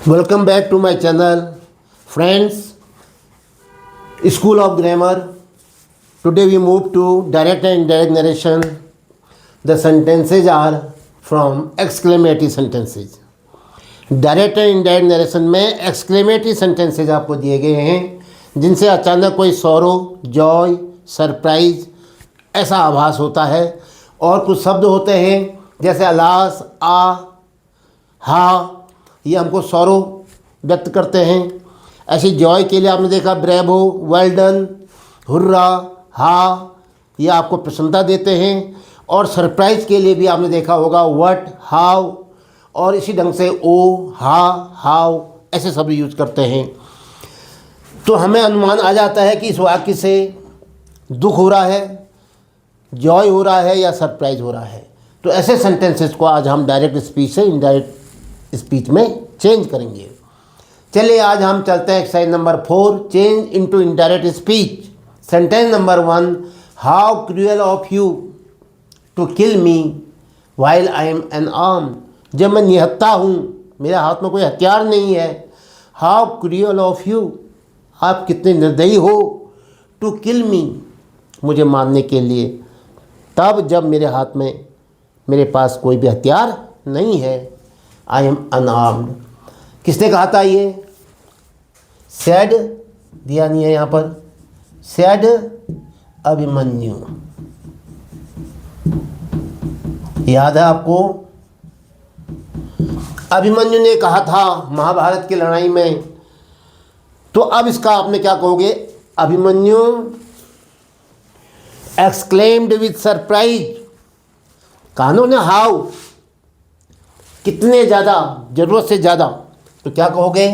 Welcome back to my channel, friends. School of Grammar. Today we move to direct and indirect narration. The sentences are from exclamatory sentences. Direct and indirect narration में exclamatory sentences आपको दिए गए हैं जिनसे अचानक कोई Saurav, Joy, surprise ऐसा आभास होता है। और कुछ शब्द होते हैं जैसे अलास, आ, हा, ये हमको सौरव व्यक्त करते हैं। ऐसी जॉय के लिए आपने देखा ब्रेवो, वेल डन, हुर्रा, हा, ये आपको प्रसन्नता देते हैं। और सरप्राइज के लिए भी आपने देखा होगा व्हाट, हाउ, और इसी ढंग से ओ, हा, हाउ ऐसे शब्द यूज करते हैं। तो हमें अनुमान आ जाता है कि इस वाक्य से दुख हो रहा है, जॉय हो रहा है या सरप्राइज हो रहा है। तो ऐसे सेंटेंसेस को आज हम डायरेक्ट स्पीच से इनडायरेक्ट स्पीच में चेंज करेंगे। चलिए आज हम चलते हैं exercise number 4, change into indirect speech. Sentence number 1, how cruel of you to kill me while I am unarmed. जब मैं निहत्था हूँ, मेरे हाथ में कोई हथियार नहीं है। हाउ क्रूअल ऑफ यू, आप कितने निर्दयी हो। टू किल मी, मुझे मारने के लिए, तब जब मेरे पास कोई भी हथियार नहीं है। आई एम अनआर्म्ड। किसने कहा था ये? सैड दिया नहीं है यहाँ पर, सैड अभिमन्यु। याद है आपको? अभिमन्यु ने कहा था महाभारत की लड़ाई में। तो अब इसका आपने क्या कहोगे? Abhimanyu exclaimed with surprise. कहा ना हाउ, कितने ज़्यादा, ज़रूरत से ज़्यादा। तो क्या कहोगे,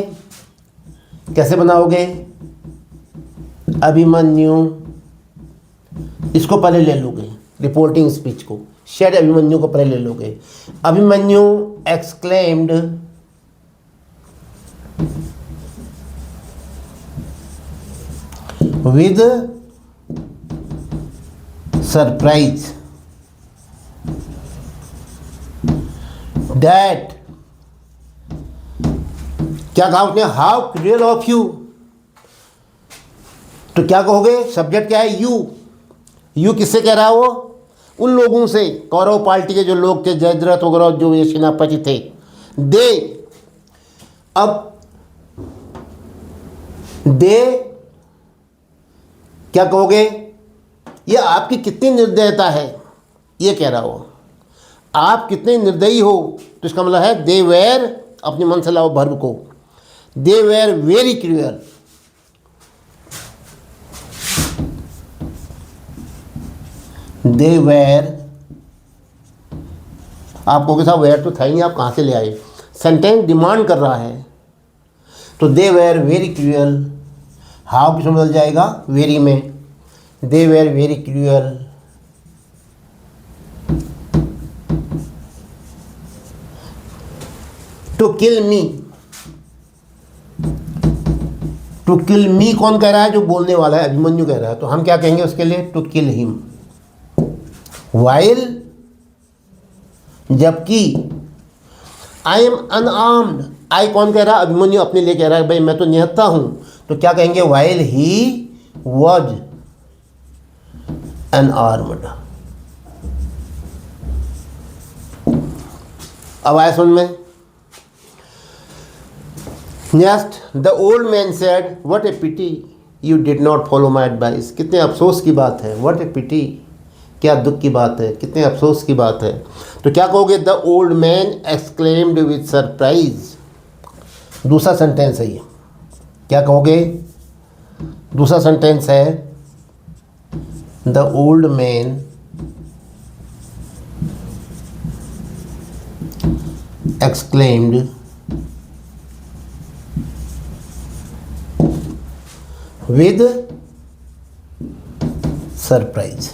कैसे बनाओगे? अभिमन्यु, इसको पहले ले लोगे, रिपोर्टिंग स्पीच को, शेड अभिमन्यु को पहले ले लोगे। Abhimanyu exclaimed with surprise that, क्या कहा उसने? How cruel of you. तो क्या कहोगे? सब्जेक्ट क्या है? यू। यू किससे कह रहा है वो? उन लोगों से, कौरव पार्टी के जो लोग थे, जयद्रथ वगैरह, जो ये सेनापति थे, दे। अब दे क्या कहोगे? ये आपकी कितनी निर्दयता है, ये कह रहा हो। आप कितने निर्दयी हो, तो इसका मतलब है दे वेर, अपने मन से लाओ वर्ब को, दे were very cruel. They were, आपको के साथ वेर तो था ही नहीं, आप कहाँ से ले आए? सेंटेंस डिमांड कर रहा है। तो they were very cruel, how किस में बदल जाएगा? वेरी में। They were very cruel to kill me. To kill me कौन कह रहा है? जो बोलने वाला है, अभिमन्यु कह रहा है। तो हम क्या कहेंगे उसके लिए? To kill him. वाइल, जबकि आई एम अनआर्म्ड। आई कौन कह रहा है? अभिमन्यु अपने लिए कह रहा है, भाई मैं तो निहत्था हूं। तो क्या कहेंगे? While he was unarmed. अब आया सुन में। Next, the old man said what a pity you did not follow my advice. कितने अफसोस की बात है, व्हाट ए पिटी, क्या दुख की बात है, कितने अफसोस की बात है। तो क्या कहोगे? The old man exclaimed with surprise. दूसरा सेंटेंस है ये। क्या कहोगे? दूसरा सेंटेंस है the old man exclaimed with surprise।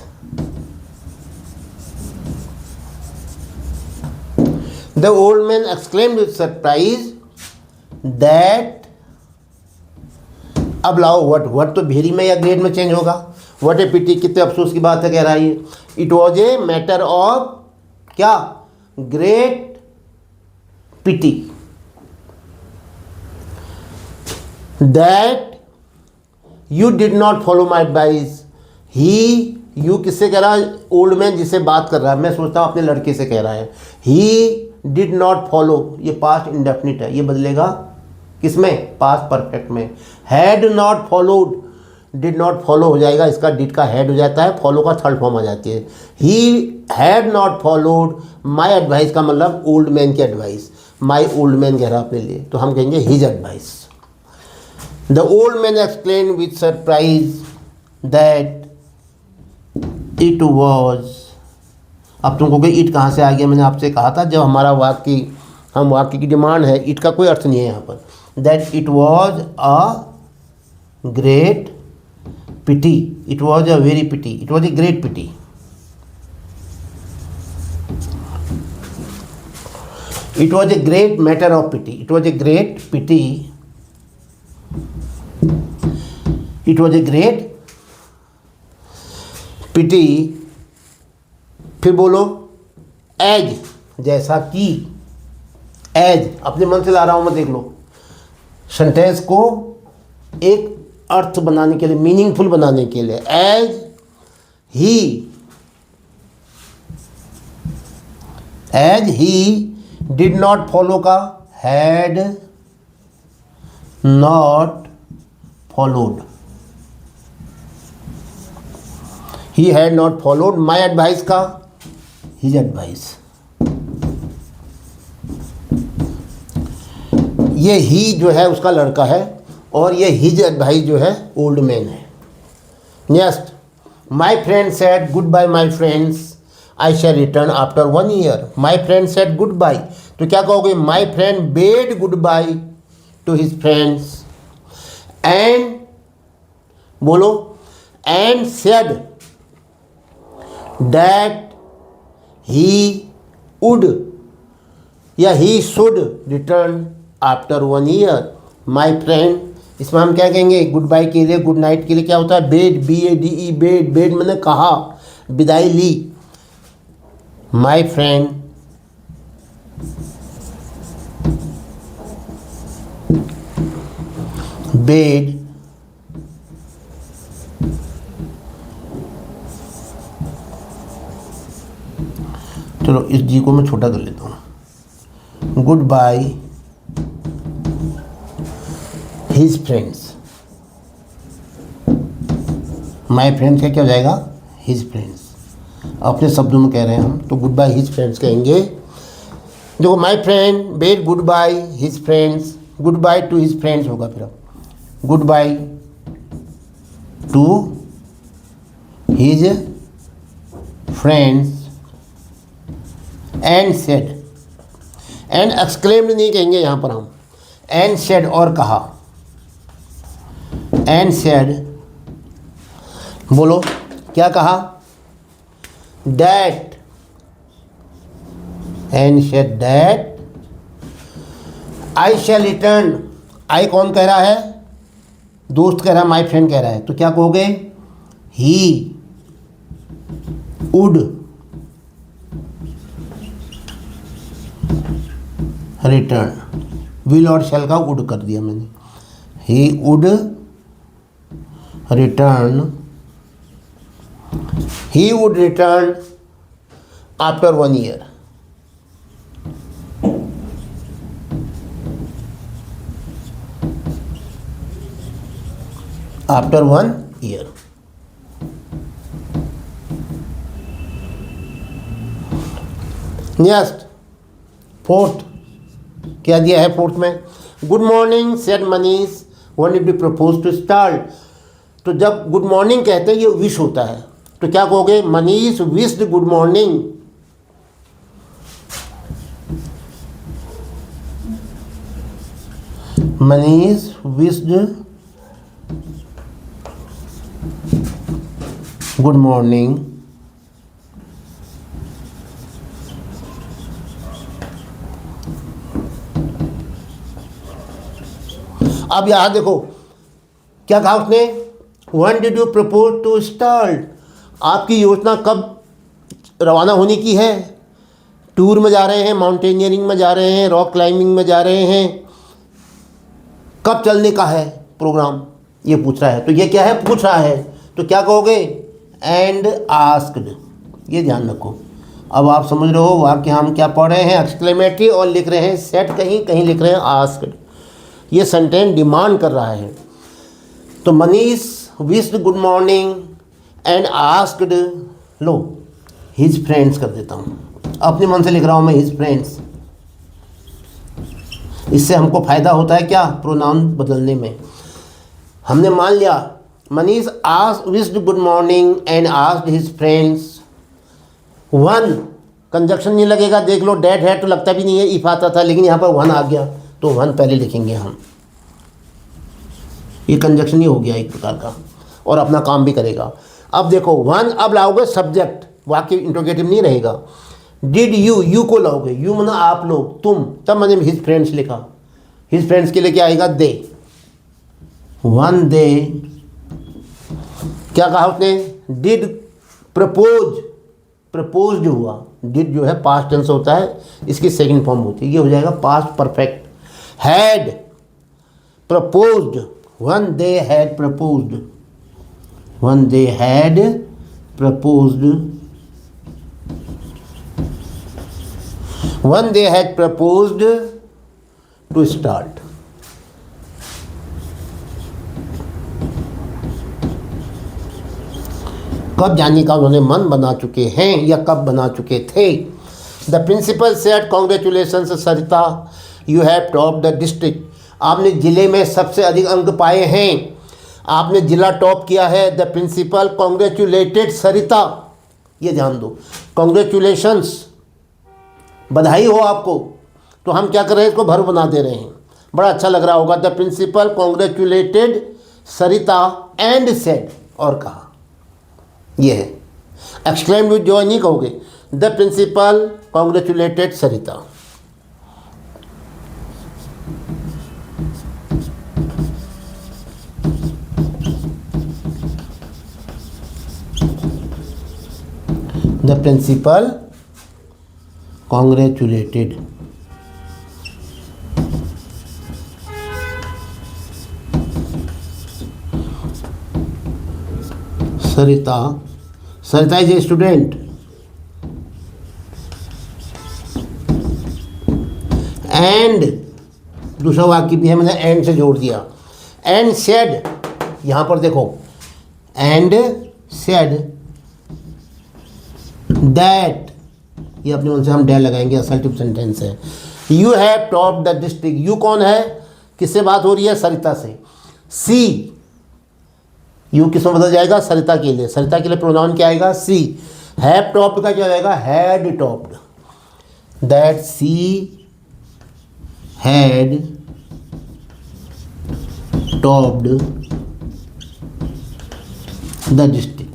The old man exclaimed with surprise that, अब लाओ what तो भेरी में या ग्रेड में चेंज होगा। what a pity, कितने अफसोस की बात है कह रहा है ये। It was a matter of क्या? Great pity। That you did not follow my advice. He, you किससे कह रहा है? ओल्ड मैन जिससे बात कर रहा है, मैं सोचता हूँ अपने लड़के से कह रहा है। ही डिड नॉट फॉलो, ये पास्ट इंडेफिनिट है, ये बदलेगा किसमें? पास्ट परफेक्ट में। Had not followed, did not follow हो जाएगा, इसका डिड का हैड हो जाता है, फॉलो का थर्ड फॉर्म आ जाती है। ही had not followed my advice का मतलब ओल्ड मैन की एडवाइस। माई ओल्ड मैन कह रहा अपने लिए, तो हम कहेंगे his advice. The old man explain with surprise that it was. अब तुम कहोगे इट कहाँ से आ गया? मैंने आपसे कहा था जब हमारा वाक्य की डिमांड है, इट का कोई अर्थ नहीं है यहाँ पर। That it was a great pity, it was a very pity, it was a great pity. It was a great matter of pity, it was a great pity, it was a great pity. फिर बोलो as, जैसा कि। As अपने मन से ला रहा हूं मैं, देख लो। सेंटेंस को एक अर्थ बनाने के लिए, मीनिंगफुल बनाने के लिए। As he did not follow का had not followed. He had not followed my advice का हिज एडवाइस। ये ही जो है उसका लड़का है और ये हिज एडवाइस जो है ओल्ड मैन है। Next, my friend said goodbye my friends, I shall return after 1 year. My friend said goodbye, तो क्या कहोगे? My friend bade goodbye to his friends and, बोलो, and said that he would या he should return after 1 year. My friend, इसमें हम क्या कहेंगे? Good bye के लिए, गुड नाइट के लिए क्या होता है? Bed, BADE, bed. बेड मैंने कहा, विदाई ली। माई फ्रेंड बेड चलो इस जी को मैं छोटा कर लेता हूँ। Good by his friends, my friends का क्या हो जाएगा? His friends. अपने शब्दों में कह रहे हैं हम, तो गुड बाय हिज फ्रेंड्स कहेंगे। देखो, माई friend bade good by his friends, good bye to his friends होगा। फिर good bye to his friends and said. And exclaimed नहीं कहेंगे यहाँ पर हम, एंड सेड और कहा। एंड सेड, बोलो क्या कहा? That, and said that I shall return. I कौन कह रहा है? दोस्त कह रहा है, माई फ्रेंड कह रहा है, तो क्या कहोगे? ही वुड रिटर्न। विल और शैल का वुड कर दिया मैंने। He would return, he would return after 1 year. After 1 year. Next, fourth क्या दिया है? फोर्थ में good morning said Manish when did you propose to start. तो जब गुड मॉर्निंग कहते हैं ये विश होता है, तो क्या कहोगे? Manish wished good morning. Manish wished good morning अब यहाँ देखो क्या कहा उसने? When did you propose to start. आपकी योजना कब रवाना होने की है? टूर में जा रहे हैं, माउंटेनियरिंग में जा रहे हैं, रॉक क्लाइंबिंग में जा रहे हैं, कब चलने का है? प्रोग्राम ये पूछ रहा है, तो ये क्या है, पूछ रहा है, तो क्या कहोगे, एंड आस्क्ड। ये ध्यान रखो। अब आप समझ रहे हो वाक्य हम क्या पढ़ रहे हैं, एक्सक्लेमेटरी और लिख रहे हैं सेट, कहीं कहीं लिख रहे हैं आस्क्ड। ये सेंटेंस डिमांड कर रहा है। तो Manish wished good morning and asked, low his friends कर देता हूँ, अपने मन से लिख रहा हूँ मैं हिज फ्रेंड्स। इससे हमको फ़ायदा होता है क्या, प्रोनाउन बदलने में। हमने मान लिया Manish asked wished good morning and asked his friends. One conjunction नहीं लगेगा, देख लो डेट है तो लगता भी नहीं है, इफ आता था, लेकिन यहाँ पर वन आ गया तो वन पहले लिखेंगे हम। ये कंजक्शन ही हो गया एक प्रकार का, और अपना काम भी करेगा। अब देखो वन, अब लाओगे सब्जेक्ट, वाक्य इंट्रोगेटिव नहीं रहेगा। डिड यू, यू को लाओगे, यू माना आप लोग, तुम, तब मैंने हिज फ्रेंड्स लिखा। हिज फ्रेंड्स के लिए क्या आएगा, दे। वन दे, क्या कहा उसने, डिड प्रपोज, प्रपोज जो हुआ, डिड जो है पास्ट टेंस होता है, इसकी सेकंड फॉर्म होती है, ये हो जाएगा past perfect. Had proposed, when they had proposed, when they had proposed, when they had proposed to start. कब जाने का उन्होंने मन बना चुके हैं या कब बना चुके थे। The principal said congratulations Sarita, you have top the district. आपने ज़िले में सबसे अधिक अंक पाए हैं, आपने ज़िला टॉप किया है। द प्रिंसिपल कॉन्ग्रेचुलेटेड सरिता, ये ध्यान दो, कॉन्ग्रेचुलेशंस, बधाई हो आपको। तो हम क्या कर रहे हैं, इसको भर्ब बना दे रहे हैं, बड़ा अच्छा लग रहा होगा। The principal congratulated Sarita and said, और कहा, ये है एक्सक्लेम्ड विद जॉय नहीं कहोगे। The principal congratulated Sarita. The principal congratulated Sarita, Sarita is a student, and दूसरा वाक्य भी है, मैंने एंड से जोड़ दिया। एंड सेड, यहाँ पर देखो, एंड सेड दैट, ये अपने मन से हम डैट लगाएंगे, असर्टिव सेंटेंस है। You have top the district, you कौन है, किससे बात हो रही है, सरिता से। सी, यू किस में बदल जाएगा, सरिता के लिए, सरिता के लिए प्रोनाउन क्या आएगा, सी। हैव टॉप्ड का क्या आएगा, had topped, that she had topped the district.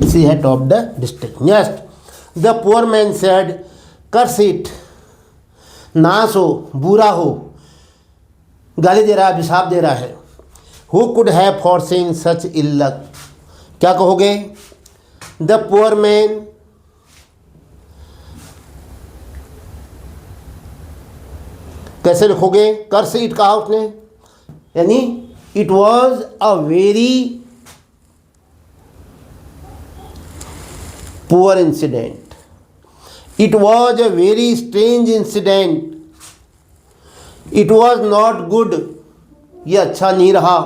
She had topped the district. Next, the poor man said curse it, नाश हो, बुरा हो, गाली दे रहा है, अभिशाप दे रहा है। Who could have foreseen such ill luck, क्या कहोगे, द पुअर मैन कैसे लिखोगे, कर्स इट कहा उसने, यानी it was a very poor incident, it was a very strange incident, it was not good, ये अच्छा नहीं रहा।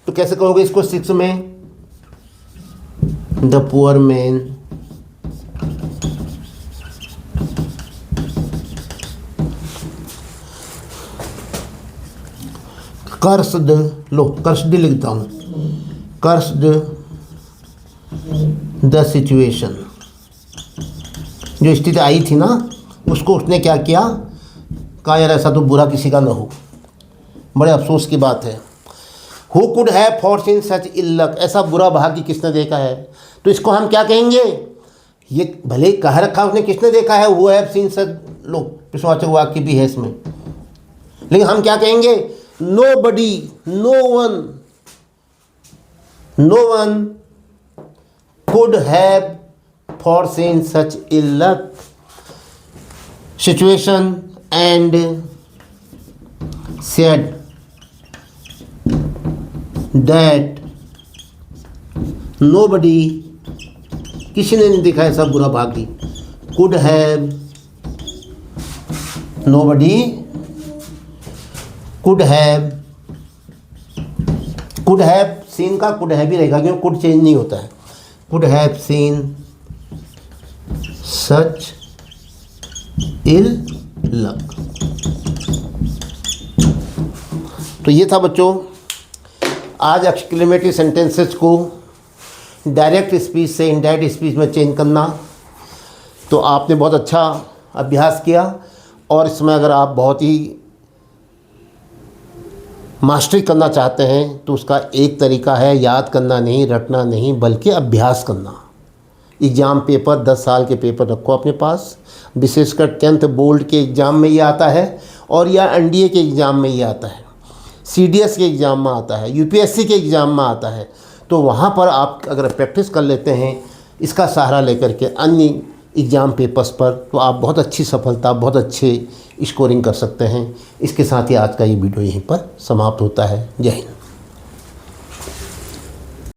तो कैसे कहोगे इसको सिक्स में, the poor man cursed, low cursed लिखता हूँ, कर्स्ड द सिचुएशन, जो स्थिति आई थी ना उसको उसने क्या किया, कहा यार ऐसा तो बुरा किसी का ना हो, बड़े अफसोस की बात है। Who could have foreseen such ill luck, ऐसा बुरा भाग्य किसने देखा है। तो इसको हम क्या कहेंगे, ये भले ही कह रखा उसने किसने देखा है, हु हैव सीन सच, लो प्रश्नवाचक वाक्य भी है इसमें, लेकिन हम क्या कहेंगे, nobody, no one could have foreseen such ill luck. situation and said that nobody, किसी ने नहीं देखा ऐसा बुरा भागी, could have, nobody could have seen का could have ही रहेगा क्योंकि could चेंज नहीं होता है, could have seen such ill luck। तो ये था बच्चों आज एक्सक्लेमेटरी सेंटेंसेस को डायरेक्ट स्पीच से इनडायरेक्ट स्पीच में चेंज करना। तो आपने बहुत अच्छा अभ्यास किया और इसमें अगर आप बहुत ही मास्टरी करना चाहते हैं तो उसका एक तरीका है याद करना नहीं, रटना नहीं, बल्कि अभ्यास करना। एग्ज़ाम पेपर 10 साल के पेपर रखो अपने पास, विशेषकर 10th बोर्ड के एग्ज़ाम में ये आता है और या एनडीए के एग्ज़ाम में ये आता है, सीडीएस के एग्ज़ाम में आता है, यूपीएससी के एग्ज़ाम में आता है। तो वहाँ पर आप अगर प्रैक्टिस कर लेते हैं इसका सहारा लेकर के अन्य एग्ज़ाम पेपर्स पर, तो आप बहुत अच्छी सफलता, बहुत अच्छे स्कोरिंग कर सकते हैं। इसके साथ ही आज का ये वीडियो यहीं पर समाप्त होता है। जय हिंद।